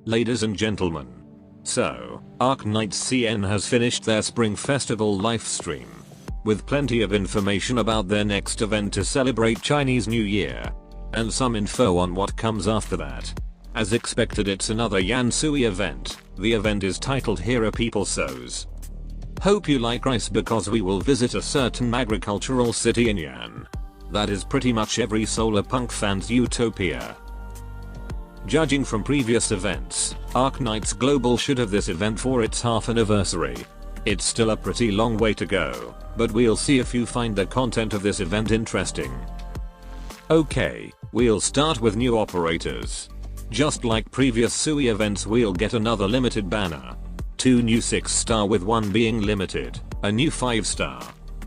Ladies and gentlemen. So, Arknights CN has finished their Spring Festival livestream. With plenty of information about their next event to celebrate Chinese New Year. And some info on what comes after that. As expected, it's another Yansui event. The event is titled Here Are People Sows. Hope you like rice because we will visit a certain agricultural city in Yan. That is pretty much every solar punk fan's utopia. Judging from previous events, Arknights Global should have this event for its half anniversary. It's still a pretty long way to go, but we'll see if you find the content of this event interesting. Okay, we'll start with new operators. Just like previous SUI events, we'll get another limited banner. 2 new 6-star with 1 being limited, a new 5-star.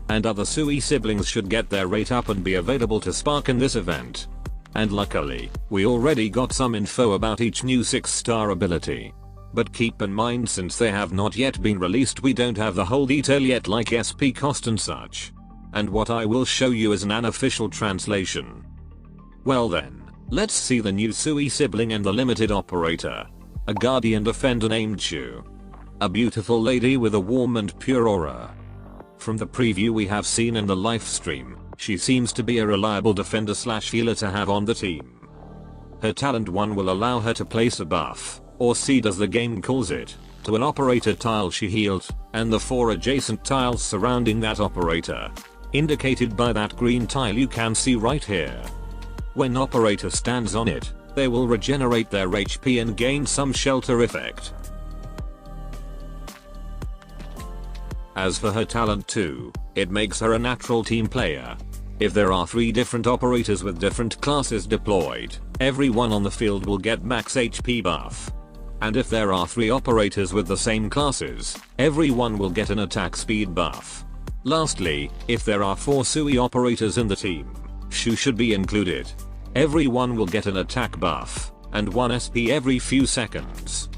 And other SUI siblings should get their rate up and be available to spark in this event. And luckily, we already got some info about each new 6-star ability. But keep in mind, since they have not yet been released, we don't have the whole detail yet, like SP cost and such. And what I will show you is an unofficial translation. Well then, let's see the new SUI sibling and the limited operator. A guardian defender named Chu. A beautiful lady with a warm and pure aura. From the preview we have seen in the livestream, she seems to be a reliable defender/healer to have on the team. Her talent 1 will allow her to place a buff, or seed as the game calls it, to an operator tile she healed, and the 4 adjacent tiles surrounding that operator, indicated by that green tile you can see right here. When operator stands on it, they will regenerate their HP and gain some shelter effect. As for her talent 2, it makes her a natural team player. If there are 3 different operators with different classes deployed, everyone on the field will get max HP buff. And if there are 3 operators with the same classes, everyone will get an attack speed buff. Lastly, if there are 4 SUI operators in the team, Shu should be included. Everyone will get an attack buff, and 1 SP every few seconds.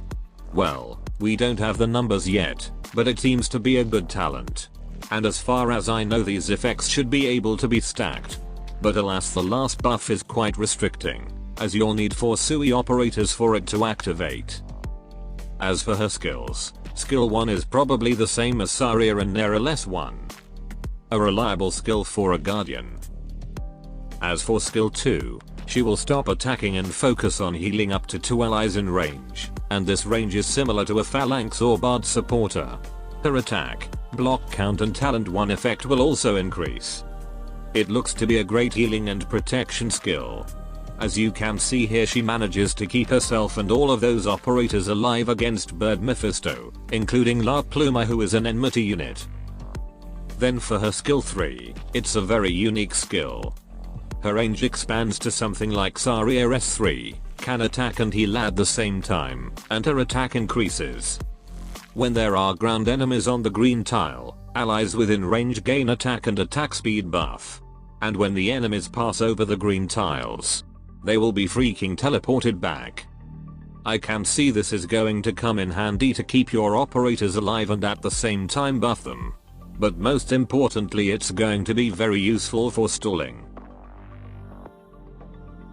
Well, we don't have the numbers yet, but it seems to be a good talent. And as far as I know, these effects should be able to be stacked. But alas, the last buff is quite restricting, as you'll need 4 SUI operators for it to activate. As for her skills, skill 1 is probably the same as Swire and Neryless 1. A reliable skill for a guardian. As for skill 2, she will stop attacking and focus on healing up to 2 allies in range, and this range is similar to a phalanx or bard supporter. Her attack, block count and talent 1 effect will also increase. It looks to be a great healing and protection skill. As you can see here, she manages to keep herself and all of those operators alive against Bird Mephisto, including La Pluma, who is an enmity unit. Then for her skill 3, it's a very unique skill. Her range expands to something like Swire S3, can attack and heal at the same time, and her attack increases. When there are ground enemies on the green tile, allies within range gain attack and attack speed buff. And when the enemies pass over the green tiles, they will be freaking teleported back. I can see this is going to come in handy to keep your operators alive and at the same time buff them. But most importantly, it's going to be very useful for stalling.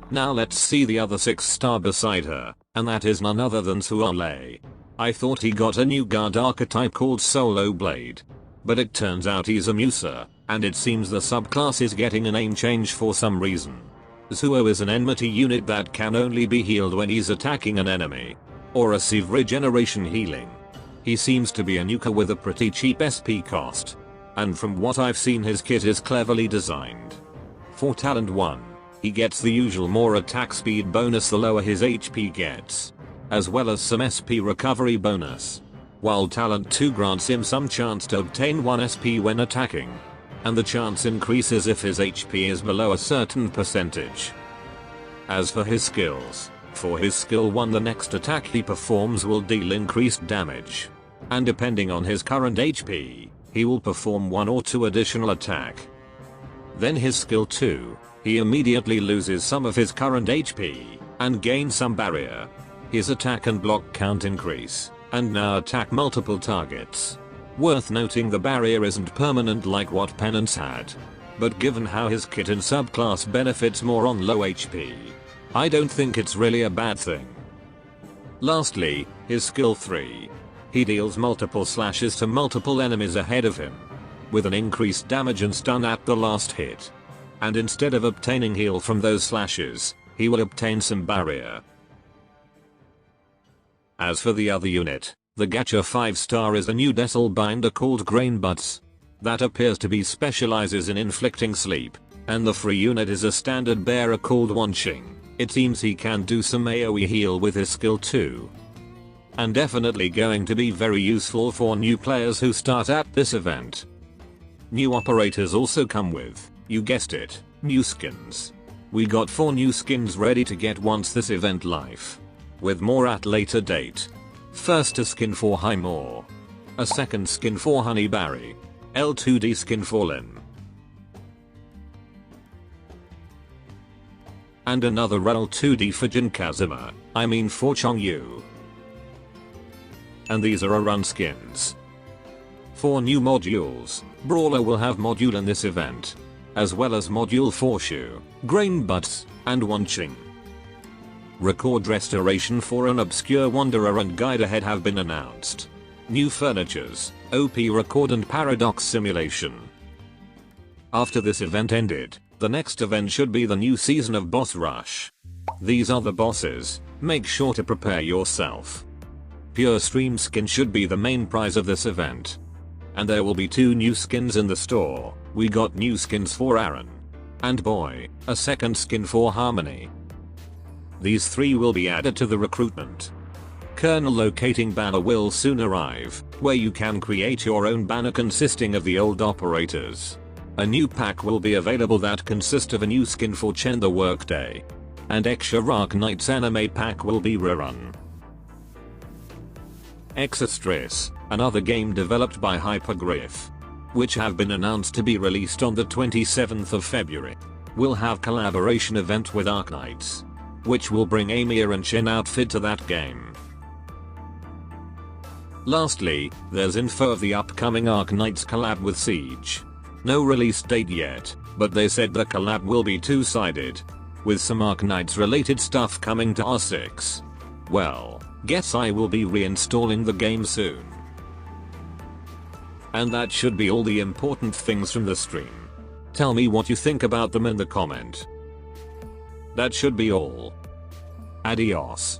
Now let's see the other 6-star beside her, and that is none other than Swire. I thought he got a new guard archetype called Solo Blade. But it turns out he's a Musa, and it seems the subclass is getting a name change for some reason. Zuo is an enmity unit that can only be healed when he's attacking an enemy, or receive regeneration healing. He seems to be a nuker with a pretty cheap SP cost. And from what I've seen, his kit is cleverly designed. For talent 1, he gets the usual more attack speed bonus the lower his HP gets, as well as some SP recovery bonus. While talent 2 grants him some chance to obtain 1 SP when attacking, and the chance increases if his HP is below a certain percentage. As for his skills, for his skill 1, the next attack he performs will deal increased damage. And depending on his current HP, he will perform 1 or 2 additional attack. Then his skill 2, he immediately loses some of his current HP, and gains some barrier. His attack and block count increase, and now attack multiple targets. Worth noting, the barrier isn't permanent like what Penance had. But given how his kit and subclass benefits more on low HP, I don't think it's really a bad thing. Lastly, his skill 3. He deals multiple slashes to multiple enemies ahead of him, with an increased damage and stun at the last hit. And instead of obtaining heal from those slashes, he will obtain some barrier. As for the other unit, the Gacha 5-star is a new Dessel binder called Grain Butts, that appears to be specializes in inflicting sleep, and the free unit is a standard bearer called Wanqing. It seems he can do some AoE heal with his skill 2. And definitely going to be very useful for new players who start at this event. New operators also come with, you guessed it, new skins. We got 4 new skins ready to get once this event live, with more at later date. First a skin for Highmore, a second skin for Honeyberry, L2D skin for Lin, and another L2D for Jin Kazuma, for Chongyu. And these are run skins. 4 new modules. Brawler will have module in this event, as well as module for Shu, Grain Butts, and Wanqing. Record restoration for an obscure wanderer and guide ahead have been announced. New furnitures, OP record and paradox simulation. After this event ended, the next event should be the new season of Boss Rush. These are the bosses, make sure to prepare yourself. Pure stream skin should be the main prize of this event. And there will be 2 new skins in the store. We got new skins for Aaron and Boy, a second skin for Harmony. These 3 will be added to the recruitment. Kernel locating banner will soon arrive, where you can create your own banner consisting of the old operators. A new pack will be available that consists of a new skin for Chen the Workday, and extra Arknights anime pack will be rerun. Exostress, another game developed by Hypergriff, which have been announced to be released on the 27th of February, will have collaboration event with Arknights, which will bring Amir and Shin outfit to that game. Lastly, there's info of the upcoming Arknights collab with Siege. No release date yet, but they said the collab will be 2-sided, with some Arknights related stuff coming to R6. Well, guess I will be reinstalling the game soon. And that should be all the important things from the stream. Tell me what you think about them in the comment. That should be all. Adios.